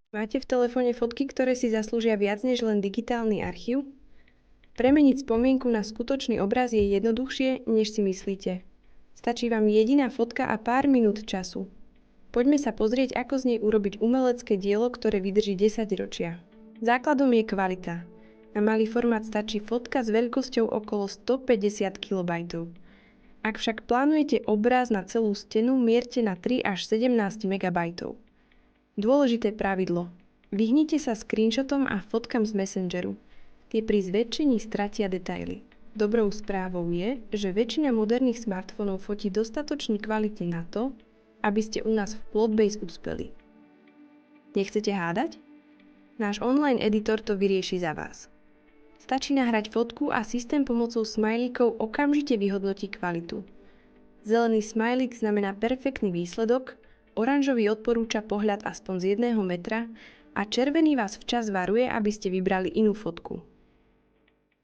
Máte v telefóne fotky, ktoré si zaslúžia viac než len digitálny archív? Premeniť spomienku na skutočný obraz je jednoduchšie, než si myslíte. Stačí vám jediná fotka a pár minút času. Poďme sa pozrieť, ako z nej urobiť umelecké dielo, ktoré vydrží 10 ročia. Základom je kvalita. Na malý formát stačí fotka s veľkosťou okolo 150 KB. Ak však plánujete obraz na celú stenu, mierte na 3 až 17 MB. Dôležité pravidlo. Vyhnite sa screenshotom a fotkám z Messengeru. Tie pri zväčšení stratia detaily. Dobrou správou je, že väčšina moderných smartfónov fotí dostatočne kvalitne na to, aby ste u nás v Plotbase uspeli. Nechcete hádať? Náš online editor to vyrieši za vás. Stačí nahrať fotku a systém pomocou smajlíkov okamžite vyhodnotí kvalitu. Zelený smajlík znamená perfektný výsledok, oranžový odporúča pohľad aspoň z 1 metra a červený vás včas varuje, aby ste vybrali inú fotku.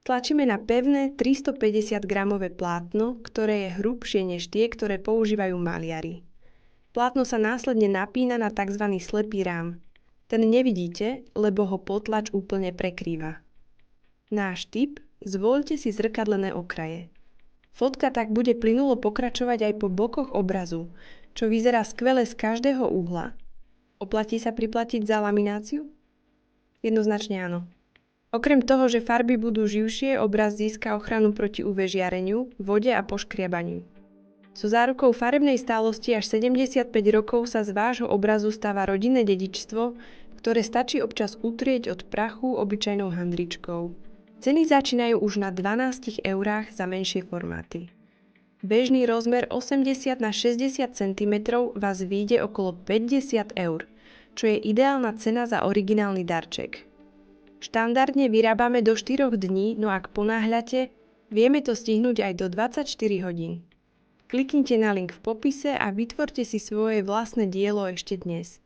Tlačíme na pevné 350-gramové plátno, ktoré je hrubšie než tie, ktoré používajú maliari. Plátno sa následne napína na tzv. Slepý rám. Ten nevidíte, lebo ho potlač úplne prekrýva. Náš tip: zvoľte si zrkadlené okraje. Fotka tak bude plynulo pokračovať aj po bokoch obrazu, čo vyzerá skvele z každého uhla. Oplatí sa priplatiť za lamináciu? Jednoznačne áno. Okrem toho, že farby budú živšie, obraz získa ochranu proti UV žiareniu, vode a poškriabaniu. So zárukou farebnej stálosti až 75 rokov sa z vášho obrazu stáva rodinné dedičstvo, ktoré stačí občas utrieť od prachu obyčajnou handričkou. Ceny začínajú už na 12 eurách za menšie formáty. Bežný rozmer 80 na 60 cm vás vyjde okolo 50 eur, čo je ideálna cena za originálny darček. Štandardne vyrábame do 4 dní, no ak ponáhľate, vieme to stihnúť aj do 24 hodín. Kliknite na link v popise a vytvorte si svoje vlastné dielo ešte dnes.